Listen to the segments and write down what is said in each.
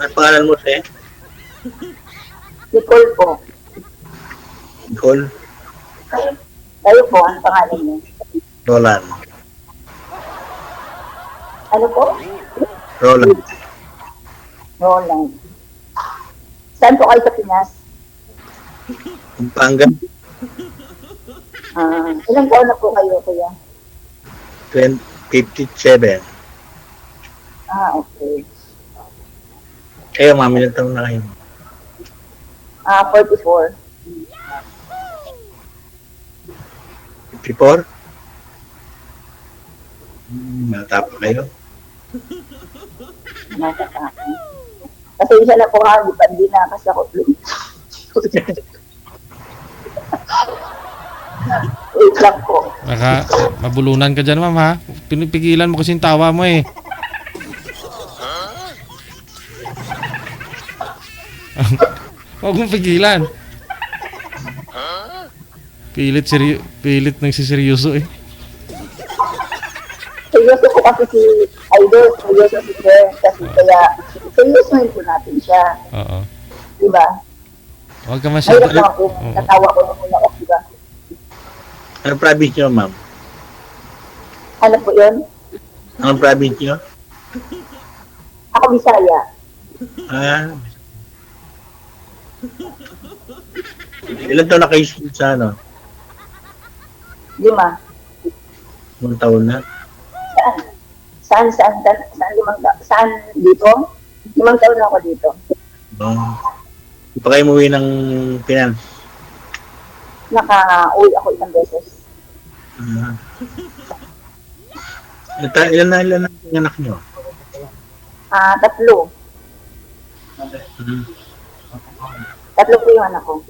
Ano pangalan mo, Te? Nicole po. Nicole? Kayo po, ang pangalan niyo? Roland. Ano po? Roland. Roland. Saan po kayo sa Pinas? Pampanga. Ilang taon na po kayo, kuya? 57. Okay. Kayo, mami, ilang taon na kayo? 44. 54? Mata pa kayo. Nasa akin. Kasi isa na po ha, hindi na kasi ako. Wait lang po. Baka mabulunan ka dyan, ma'am, ha? Pinipigilan mo kasi yung tawa mo, eh. Huwag mong pigilan. Pilit nagsiseryoso, eh. Seryoso po kasi si Idol, seryoso si Sir, kasi kaya seryosohin po natin siya. Oo. Diba? Huwag ka masyado. Mahirap naman kung natawa ko na muna off, diba? Anong province nyo, ma'am? Ano po yun? Anong province nyo? Ako Bisaya. Ilan taon na kayo sa ano? 5. 1 taon na? Saan dito? 5 taon na ako dito. Hindi pa kayo umuwi ng Pinas? Naka-uwi ako isang beses. Ilan na yung anak nyo? 3. 3 po yung anak ko.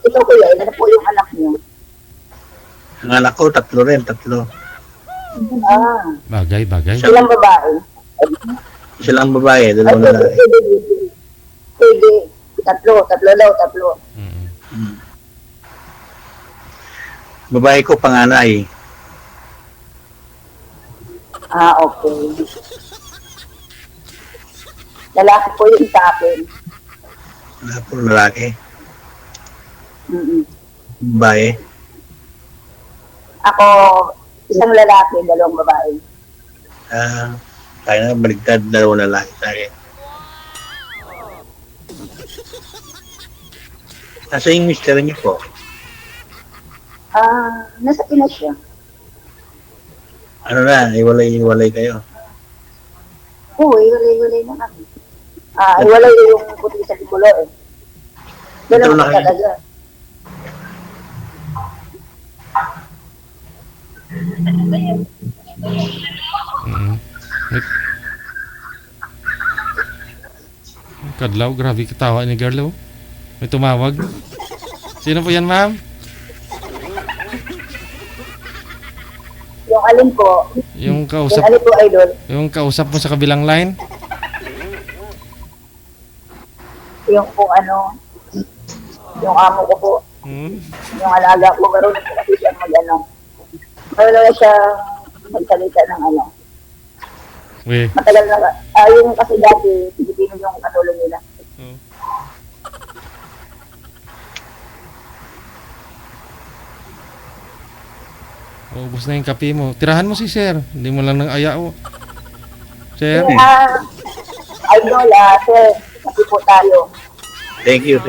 Ito kuya, ilan na po yung anak niyo? Ang anak ko, 3 rin. Bagay. Ilang babae? Isa lang babae, 2 lalaki. Pwede. 3 daw. Babae ko, panganay. Okay. Lalaki po yung sa akin. Wala po lalaki. Mm-mm. Babae. Ako, isang lalaki, 2 babae. Tayo na, baligtad, 2 lalaki sa akin. Nasa yung mister niyo po? Nasa Pinas siya. Ano na, iwalay kayo. Oo, iwalay na kami. Iwalay yung puti sa Tikulo eh. Ganun Ito na ako kayo. talaga. Kadlaw, grabe katawa ni girl, oh. May tumawag. Sino po yan, ma'am? Yung alin po, Yung yung kausap, alin po, Idol, yung kausap mo sa kabilang line? yung po yung amo ko po, yung alaga ko, marunong po kasi siya marunong na siya magsalita ng We. matagal na, yung kasi dati, Pilipino yung katulong nila. Ubus na yung kape mo. Tirahan mo si sir. Hindi mo lang nang aya, oh. Sir. Idol, sir, kasi po tayo. Thank you.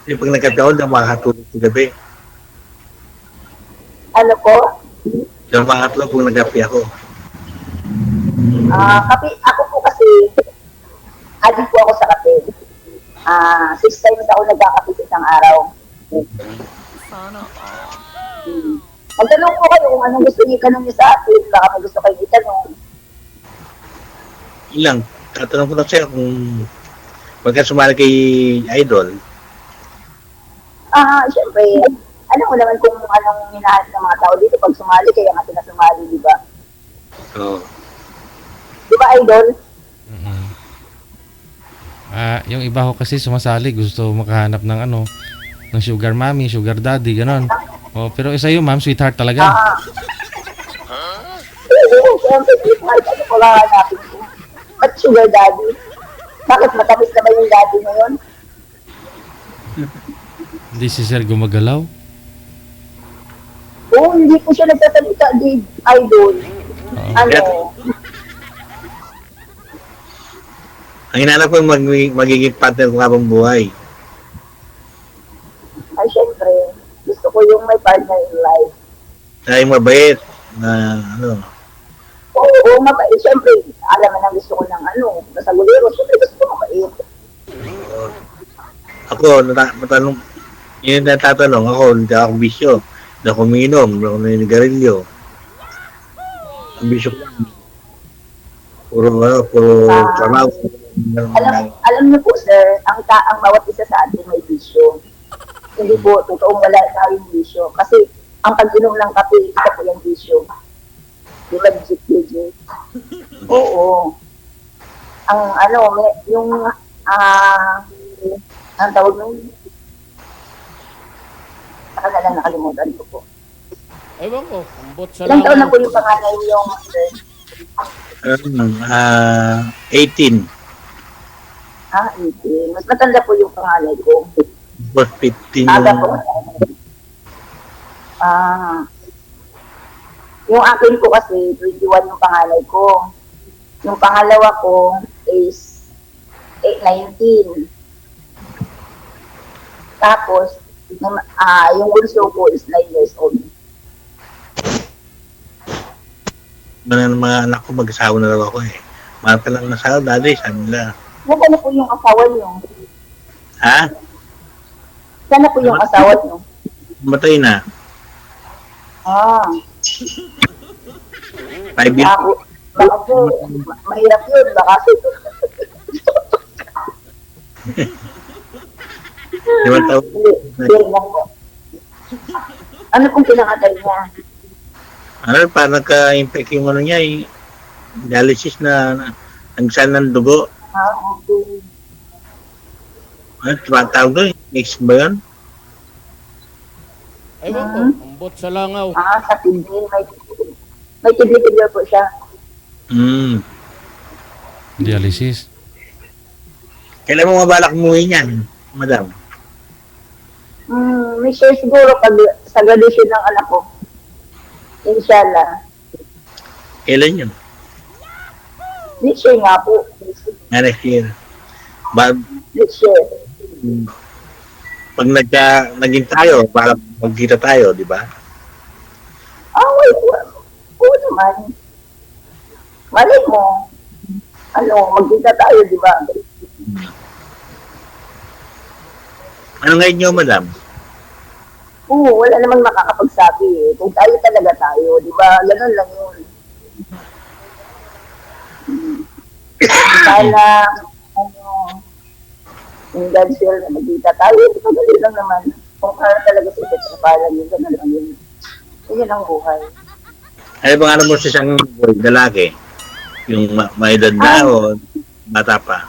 Yung pag nagkataon na makakatulog sa gabi. Ano po? Yung pangatlo pag nagapi ako. Kape, ako po kasi, adik po ako sa kape. 6 times ako nagkakape sa isang araw. Magtanong po kayo kung anong gusto niyo itanong niyo sa akin. Baka may gusto kayo itanong. Ilang, tatanong ko lang sa'yo kung pagka sumali kay Idol, Siyempre, alam mo naman kung anong hinahanap ng mga tao dito pag sumali, kaya nga pinasumali, di ba? so, Di ba, Idol? Yung iba ko kasi sumasali, gusto makahanap ng ng sugar mommy, sugar daddy, ganon. Oh, pero sa'yo, ma'am, sweetheart talaga. Oo, siyempre, sweetheart, ano ko lang hanapin ko? Ba't sugar daddy? Bakit matamis na ba yung daddy ngayon? Hindi si sir gumagalaw. Oo, hindi po siya nagtatalita, di idol. Ano? Ang hinanap ko yung magiging partner ko habang buhay. Ay, syempre, gusto ko yung may partner in life. Ay, mabait. Na, ano. Oo, mabait. Syempre, alam mo na gusto ko ng ano, nasagulero. Syempre, gusto ko mabait. Ako, matanong, yun yung natatanong ako, hindi ako bisyo. Hindi ako umiinom, hindi ako naninigarilyo. Ang bisyo ko lang. Puro trabaho. Alam niyo po, sir, ang bawat isa sa atin may bisyo. Hindi po, totoong wala tayong bisyo. Kasi, ang pag-inom ng kape, ito po yung bisyo. Di ba, legit? Oo. Ang ano, yung, ang tawag nung, saka na lang nakalimutan ko po. Ewan ko, ambot sa Ilang taon na langaw. po yung panganay yung, sir? 18. 18. Mas matanda po yung panganay ko. Plus 15 Aga yung... po. Yung akin ko kasi, 21 yung panganay ko. Yung pangalawa ko is 19. Tapos, yung bunso ko is 9 years old. Mga anak ko mag-asawa na raw ako eh. Mahal ka lang nasawa, daddy, sabi nila. Ano po yung asawa niyo? Ha? Sana po yung asawa niyo? Matay na. 5 years. Baka po, mahirap yun. Baka po. Limang taon. Hindi lang po. Ano pong pinakatay niya? Ano, parang nagka-infect yung ano niya, yung dialysis na nagsan ng dugo. Okay. Ano, tumatawag doon? Mix ba yun? Ewan ko, ambot sa langaw. Sa kidney. May kidney failure po siya. Dialysis. Kailan mo mabalak umuwi niyan, madam? May share siguro pag sa graduation ng anak ko. Inshallah. Kailan yun? This year nga po. Next year. This year. Pag naging tayo, para magkita tayo, di ba? Wait. Oo naman. Malay mo. Magkita tayo, di ba? Ano ngayon nyo, madam? Oo, wala namang makakapagsabi eh. Kung tayo talaga tayo, di ba? Ganun lang yun. Sana, yung God's will na magkita tayo, di ba? Ganun lang naman. Kung kaya talaga sa itatrapalan yun, ganun lang yun. Yun ang buhay. Ano bang alam mo sa isang boy, lalaki? Yung may edad na o bata pa?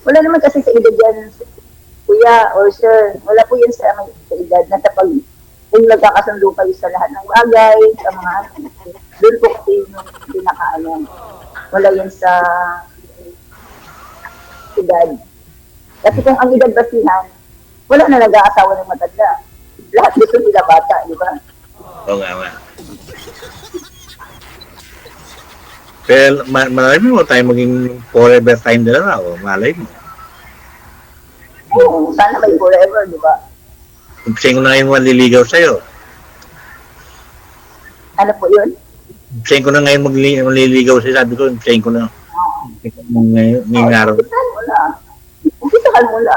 Wala naman kasi sa edad yan, kuya or sir. Wala po yan sa edad na kapag kung nagkakasundo kayo sa lahat ng bagay, sa mga doon po kasi yung pinaka-ano. Wala yan sa edad. Kasi kung ang edad basihan, wala na nag-aasawa ng matanda. Lahat gusto nila bata, di ba? Oo nga. Pero malay mo tayo maging forever time na lang o malay mo. Oo, sana may forever, di ba? Umpisahin ko na ngayon maliligaw sa'yo. Ano po yun? Umpisahin ko na ngayon maliligaw sa'yo. Sabi ko, umpisahin ko na. Ngayong araw. Umpisahan mo na. Umpisahan mo na.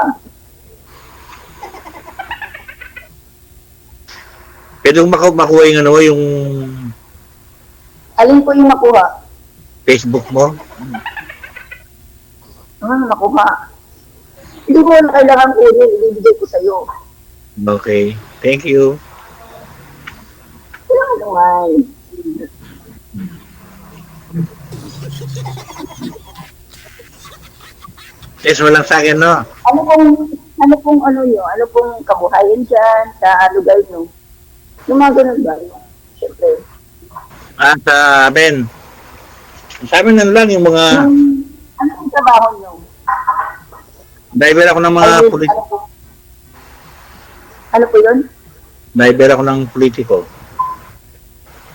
Pwede kong makuha yung ano, yung Alin po yung makuha? Facebook mo. Makuha. Hindi mo na kailangan kunin, ibibigay ko sa'yo. Okay. Thank you. Kailangan naman. Yes, walang sa akin, no? Ano kung ano pong ano nyo, ano pong kabuhayan dyan sa lugar nyo? Yung mga ganun ba? Siyempre. Sa amin, ano lang, yung mga Yung, ano pong trabaho nyo? driver ako ng mga Ay, politiko. ano po yun? Driver ako ng politiko.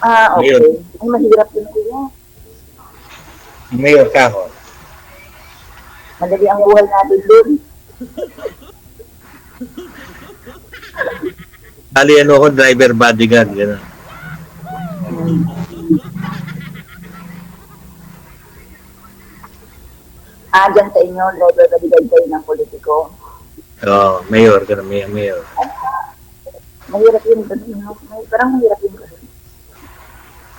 Ah, okay. Mayor. Ay, mahirap yun kuya. Mayor ka ako. Madali ang buhay natin dun. Bali ano ako, driver bodyguard, gano'n. Ah, dyan sa inyo, driver bodyguard kayo ng politiko. Oo, mayor, gano'n, mayor. Mahirap yun dun. Parang mahirap yun dun.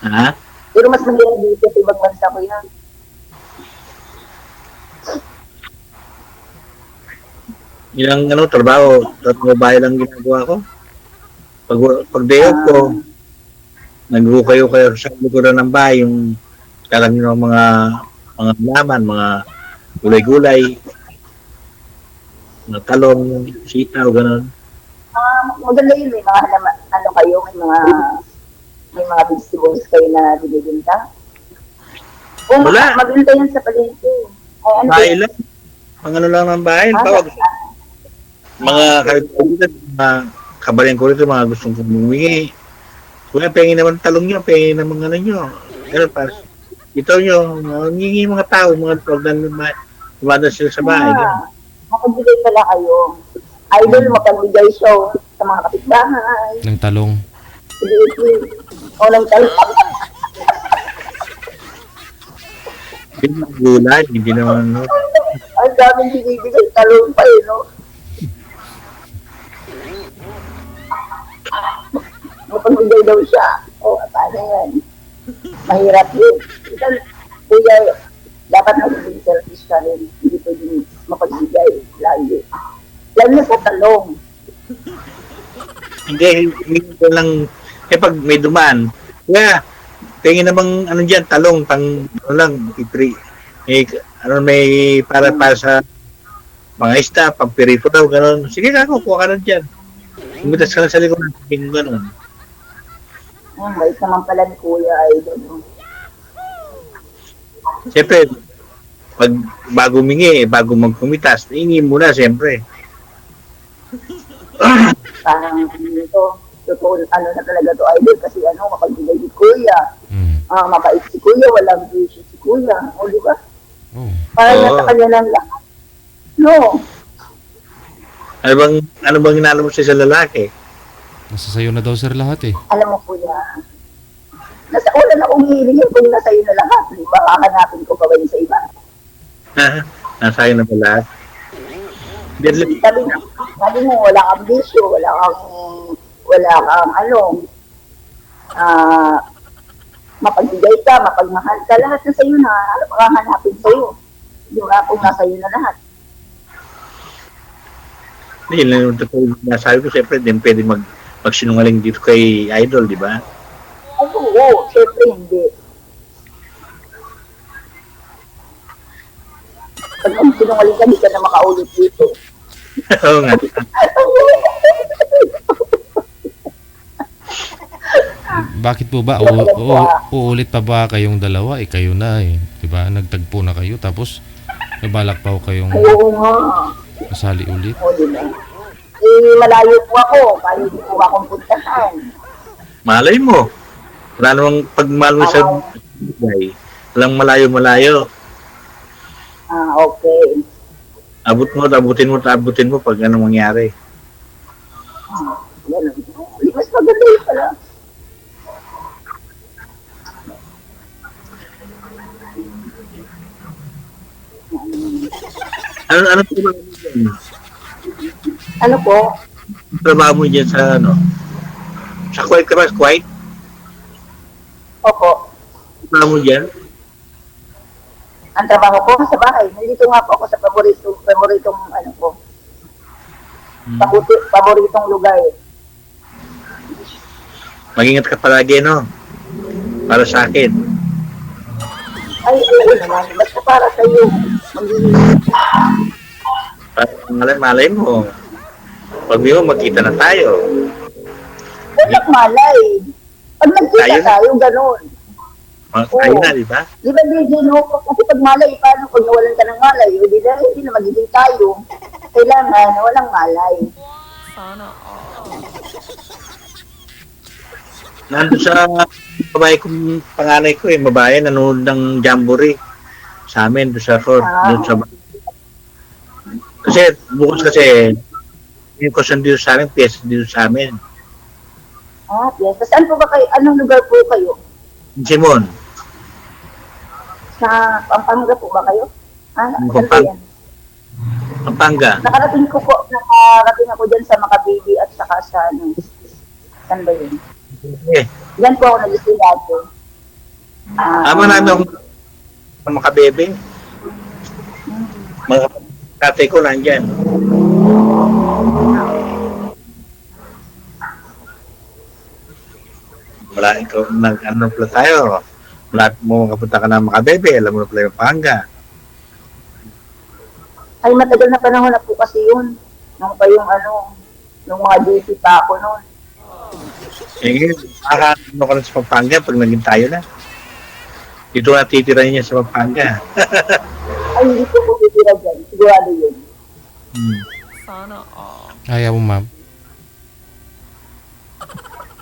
Ha? Pero mas mahirap dito sa ibang bansa ko yan. Yung trabaho bahay lang ginagawa ko. Pag day off ko, naghukayo kayo sa likuran ng bahay, yung kalam ng mga laman, mga gulay-gulay, mga talong, sitaw, gano'n. Maganda yun, may mga ano kayo, may mga vegetables kayo na binibinta. O, Wala. magbinta yan sa palengke. Ay, ano Bahay yun? lang. Mga ano lang ng bahay. Ah, Bawag. Mga kaibigan, mga kabayan ko rito, mga gustong humingi. Kuya, pengin naman talong nyo, pengin naman ano nyo. Pero para ito nyo, humingi mga tao, mga program na lumada sila sa bahay. Ah, makagbigay pala kayo. Idol, makagbigay show sa mga kapitbahay. Ng talong. Sige, o ng talong. Hindi naman gulay, hindi naman ano. Ang daming binibigay talong pa eh, no? Mapagbigay daw siya. O, paano yan? Mahirap yun. Ito, kuya, dapat magiging selfish ka rin. Hindi pwedeng mapagbigay lagi. Lalo na sa talong. Hindi ko lang, pag may dumaan, kaya, pengin namang ano dyan, talong, ano lang, ipri. May para sa mga isda, pagpirito daw, gano'n. Sige ka, kuha ka na dyan. Umitas ka na sa likod ng sabihin gano'n. Bait naman pala ni Kuya Idol. No? Siyempre, pag bago mingi, bago magkumitas, hingi muna, siyempre. Parang ito, totoo, ano na talaga to Idol kasi makagbigay si Kuya. Mabait si Kuya, walang issue si Kuya. O, di ba? Oh. Parang Oo. nasa kanya lang lahat. No. Ano bang inalo mo siya sa lalaki? Nasa sayo na daw sir lahat eh. Alam mo Kuya, nasa una na kong hihilingin kung nasa iyo na lahat. Di ba? Hahanapin ko pa ba yun sa iba? Nasa akin na pala. Sabi mo, wala kang bisyo, wala kang mapagbigay ka, mapagmahal ka, lahat na sa'yo na, ano pa hahanapin sa'yo? Yung kung nasa iyo na lahat. Hindi, yun lang yung totoo nasabi ko, siyempre, din pwede magsinungaling dito kay Idol, di ba? Ay, oo, syempre hindi. Pag sinungaling ka, di ka na makaulit dito. Oo nga. Bakit po ba? Uulit pa ba kayong dalawa? Kayo na eh. Diba? Nagtagpo na kayo tapos nabalak pa ko kayong Oo nga. masali ulit. O, di ba? Malayo po ako. Paano di po akong puntahan? Malay mo. Wala namang pagmahal mo sa buhay. Walang malayo-malayo. Okay. Abutin mo pag anong mangyari. Ganun. Mas maganda yun pala. Ano po ba? Ano po? Trabaho mo dyan sa Sa Kuwait ka ba? Kuwait? Opo. Trabaho mo dyan? Ang trabaho ko sa bahay. Nandito nga po ako sa paboritong ko. Paboritong lugar. Mag-ingat ka palagi, no? Para sa akin. Ay, oo naman. Basta para sa iyo. Malay mo. Pag mo magkita na tayo. Walang malay. Pag nagkita Tayo na. tayo, ganun. Tayo na, di ba? Di ba, DJ, no? Kasi pag malay, paano pag nawalan ka ng malay? O di na, hindi na magiging tayo. Kailangan, walang malay. Nandun sa babae kong panganay ko babae, nanonood ng jamboree sa amin, doon sa court. Doon sa... Kasi, bukas kasi, yung kusan dito sa amin, piyesa dito sa amin. Yes. Saan po ba kayo? Anong lugar po kayo? Simon, Sa Pampanga po ba kayo? Saan po Pampanga. yan? Pampanga. Nakarating ako dyan sa Makabili at saka sa, saan ba yun? Yan po ako nag-stay dati. Marami akong makabebe. Mga tatay ko nandyan. Wala, ikaw, ano pala tayo? Wala mo makapunta ka na makabebe, alam mo na pala yung Pampanga. Ay, matagal na panahon na po kasi yun. Nung pa yung nung mga duty pa ako noon. Eh, ano ka na sa Pampanga pag naging tayo na. Dito na titira niya sa Pampanga. Ay, hindi po po titira dyan. Sigurado yun. Ayaw mo, ma'am.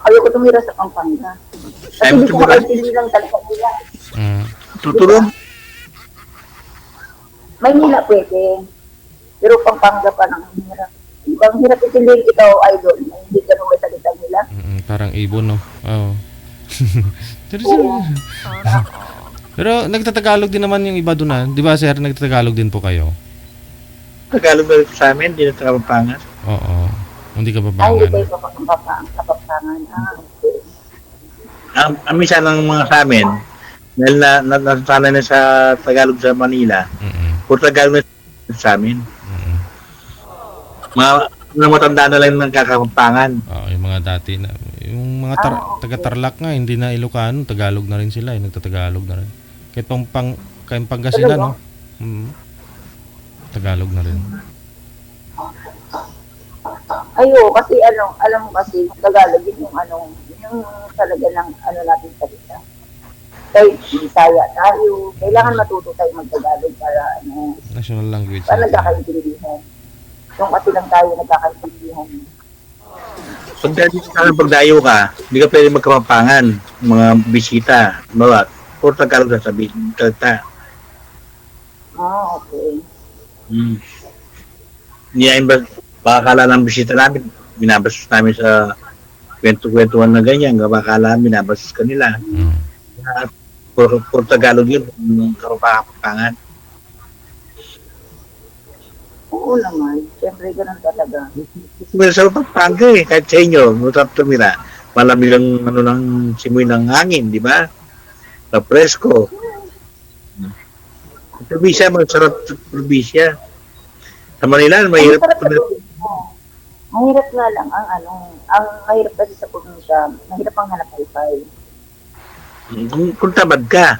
Ayoko tumira sa Pampanga. Kasi Ay, hindi ko tumira? makaintindi lang talaga nila. Mm. Tutulong? Maynila pwede. Pero Pampanga pa nang hirap. Ibang hirap itindihin ito, idol. Hindi ka nung may salita nila. Parang ibon, no? Oo. Pero, pero nagtatagalog din naman yung iba doon, ha? Di ba, sir, nagtatagalog din po kayo? Tagalog na rin sa amin, di na taga Pampanga. Oo. Hindi ka Ay, babangan. hindi kayo kapampangan. Okay. Ang misa ng mga sa amin, dahil nasanay na sa Tagalog sa Manila, puro Tagalog na sa amin. Mga matanda na lang ng kakapampangan. Oo, yung mga dati na. Yung mga taga-Tarlac nga, hindi na Ilocano, Tagalog na rin sila, nagtatagalog na rin. Kahit kahit Pangasinan, no? Tagalog na rin. Ayo, kasi alam mo kasi, Tagalog yun yung talaga ng natin salita. Kahit Bisaya tayo, kailangan matuto tayo mag-Tagalog para National language. para nagkakaintindihan. Yung kasi lang tayo nagkakaintindihan. Pagdayo ka, hindi ka pwede magkapampangan, mga bisita, mga puro Tagalog na sabihin. Okay. Niyain ba, baka kala ng bisita namin, binabastos namin sa kwento-kwentuhan na ganyan, baka kala binabastos kanila. Puro Tagalog yun, kapampangan. Oo naman, siyempre ganun talaga. Pero sa Pampanga kahit sa inyo, masarap tumira. Malamig lang ng simoy ng hangin, di ba? Sa presko. Sa probinsya, masarap sa probinsya. Sa Manila, mahirap. Mahirap nga lang ang mahirap kasi sa probinsya, mahirap ang hanap buhay. Kung tamad ka,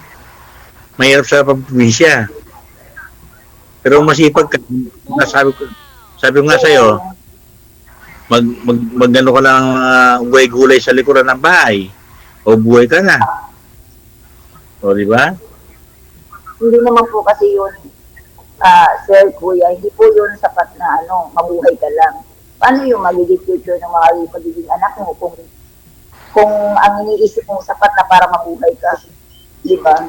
mahirap sa probinsya. Pero masipag ka, sabi ko nga sa'yo, magano ka lang gulay sa likuran ng bahay, o buhay ka na. O, di ba? Hindi naman po kasi yun, sir, kuya, hindi po yun sapat na mabuhay ka lang. Paano yung magiging future ng mga pagiging anak mo kung ang iniisip mo sapat na para mabuhay ka? Di ba?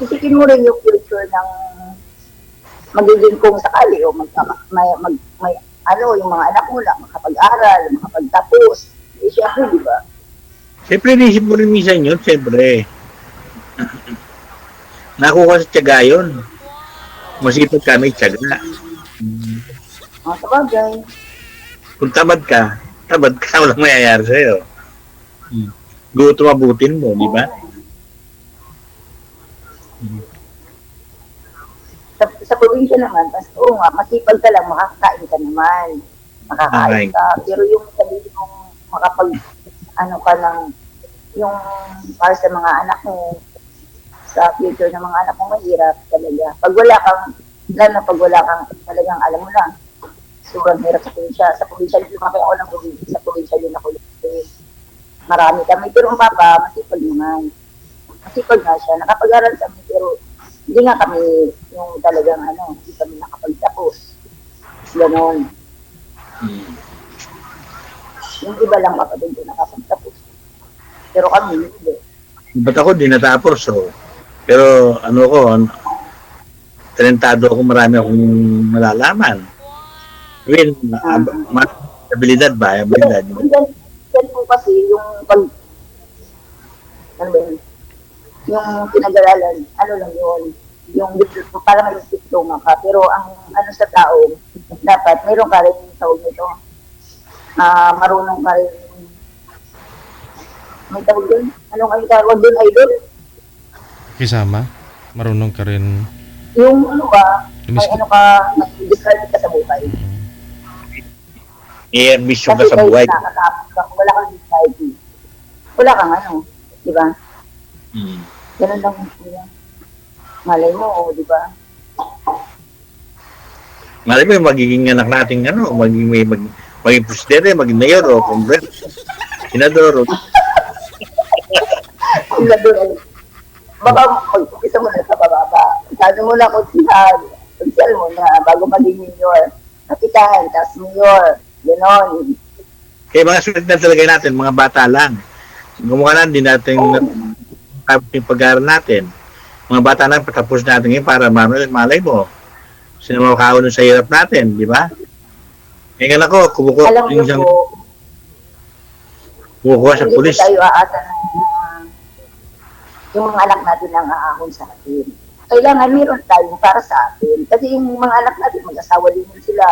Isipin mo rin yung future ng magiging kung sakali o yung mga anak mo lang makapag-aral, makapagtapos. Eh, syempre, di ba? Siyempre, naisip mo rin minsan yun, siyempre. Nakuha sa tiyaga yun. Masipag kami tiyaga. Sabagay. Kung tamad ka, walang mayayari sa'yo. Gusto mabutin mo, di ba? Sa probinsya naman, oo nga, masipag ka lang, makakain ka naman. Makakain ka. Pero yung sabihin mong ka ng, yung para sa mga anak mo, sa future ng mga anak mo, mahirap talaga. Pag wala kang Lalo na pag wala kang talagang alam mo lang. Sobrang hirap sa probinsya. Sa probinsya, lumaki ako ng probinsya. Sa probinsya din ako lumaki. Marami kami. Pero ang papa, masipag naman. Masipag nga siya. Nakapag-aral kami, pero hindi nga kami yung talagang hindi kami nakapagtapos. Ganon. Hmm. Yung iba lang kapatid ko nakapagtapos. Pero kami, hindi. Ba't ako di natapos, so. Pero talentado ako, marami akong malalaman. I mean, abilidad ba? Abilidad. Yan po kasi yung ano ba yun? Yung pinag-aralan, lang yun, yung para may diploma ka. Pero ang sa tao, dapat mayroon ka rin yung tawag nito. Marunong ka rin, may tawag doon. Anong ang tawag doon, idol? Kisama, marunong ka rin. Yung may discard ka sa buhay. Mission ka Kasi sa buhay. nakakatapos ka, wala kang discard. Wala kang di ba? Hmm. Ganun lang yun. Malay mo, di ba? Malay mo yung magiging anak natin, maging presidente, maging mayor, o kongres, senador, Kung gano'n, baka mag-umpisa mo na sa bababa. Sabi mo na konsyal mo na bago maging mayor. Kapitan, tapos mayor. Ganon. kaya mga sulit na talaga natin, mga bata lang. Gumawa na, hindi natin tapos yung pag-aaral natin. Mga bata lang, patapos natin ngayon para malay mo. Sino makakaunod sa hirap natin, di ba? Ngayon ako, Alam niyo po, kumukuha sa hindi pulis. po tayo aasa ng yung mga anak natin ang aahon sa atin. Kailangan meron tayong para sa atin. Kasi yung mga anak natin, mag-asawa din sila,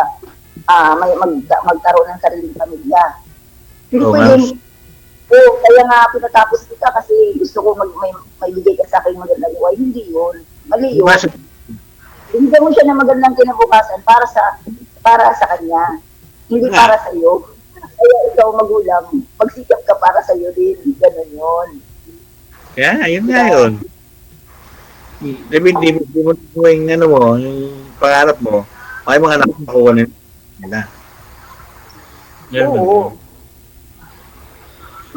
magkaroon ng sariling pamilya. Hindi Oo, pwedeng, kaya nga pinatapos kita kasi gusto ko may bigay ka sa akin magandang buhay. Hindi yun. Mali yun. Bigyan mo siya ng magandang kinabukasan para sa kanya. Hindi para sa iyo. Kaya ikaw magulang, magsikap ka para sa iyo din. Ganun yun. Kaya, yun nga yun. Di mo yung yung pangarap mo, may mga anak makuha nila. Oo.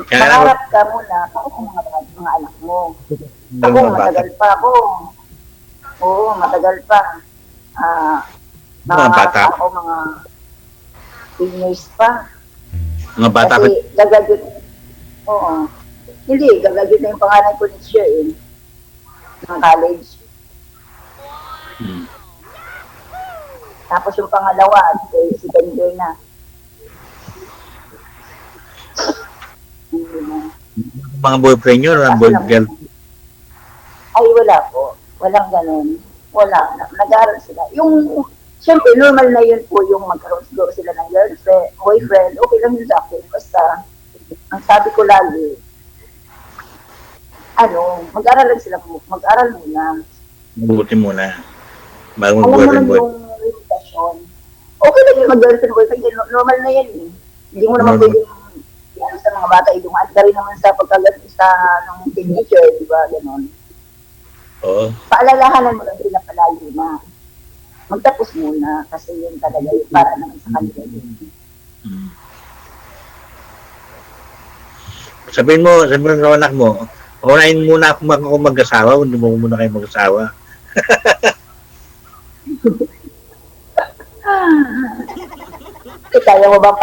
Kaya Mangarap ka muna, ako kung mga anak mo. Ako, mga bata. matagal pa ako. Oo, matagal pa. Mga bata. Ako mga 10 years pa. Mga bata Kasi gagagot. Oo. Hindi, gagagot na yung pangalan ko next year ng college. Hmm. Tapos yung pangalawa, si Benjoy na. Mga boyfriend nyo, mga boyfriend. Ay, wala po. Walang ganun. Wala. Nag-aaral sila. Siyempre, normal na yun po yung magkaroon siguro sila ng girlfriend, boyfriend. Okay lang yun sa akin. Basta, ang sabi ko lagi, mag-aaral lang sila. Mag-aaral muna. Mabuti muna. Bago Alam boyfriend naman yung reputasyon. Okay lang yung mag-girlfriend, boyfriend. Normal na yan eh. Hindi mo naman pwedeng sa mga bata, idumaan ka rin naman sa pagkagat sa ng teenager, di ba? Ganon. Oo. Paalalahanan mo lang sila palagi na magtapos muna kasi yun talaga yung para naman sa kanila. Hmm. Sabihin mo sa anak mo, unahin muna ako mag-asawa, hindi mo muna kayo mag-asawa. Kaya mo bang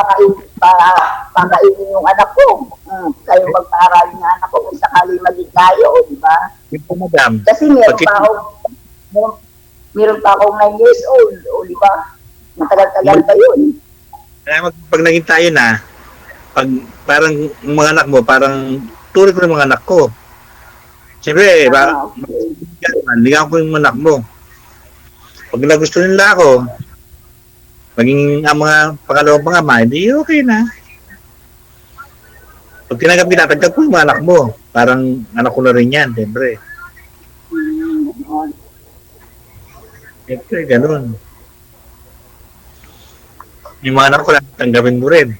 pakainin yung anak ko? Kayo magpa-aralin ng anak ko kung sakali maging tayo, di ba? Ito, madam. Kasi meron pa akong 9 years old, o di ba? Matagal-tagal pa yun. Kaya pag naging tayo na, pag parang yung mga anak mo, parang turi ko yung mga anak ko. Siyempre, ligaw ko yung anak mo. Pag nagusto nila ako, maging ang mga pangalawang pangama, hindi okay na. Pag tinanggap kita, tagkap ko yung mga anak mo. Parang anak ko na rin yan, siyempre. Siyempre, ganun. Yung mga anak ko lang, tanggapin mo rin.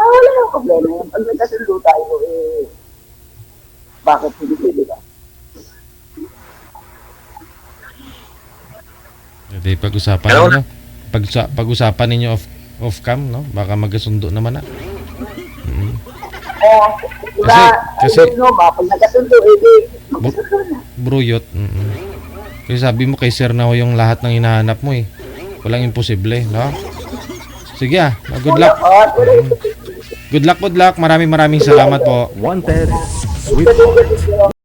Wala nang problema yun. Pag nagkasundo tayo, bakit hindi, di ba? Hindi pag-usapan Hello? ninyo. Pag-usapan ninyo off cam, no? Baka magkasundo naman na. Diba, Kasi- no, pag nagkasundo, magkasundo na. Bruyot. Kasi sabi mo kay sir na ho yung lahat ng hinahanap mo eh. Walang imposible, no? Sige good luck. Good luck. Maraming salamat po. Wanted. Ito din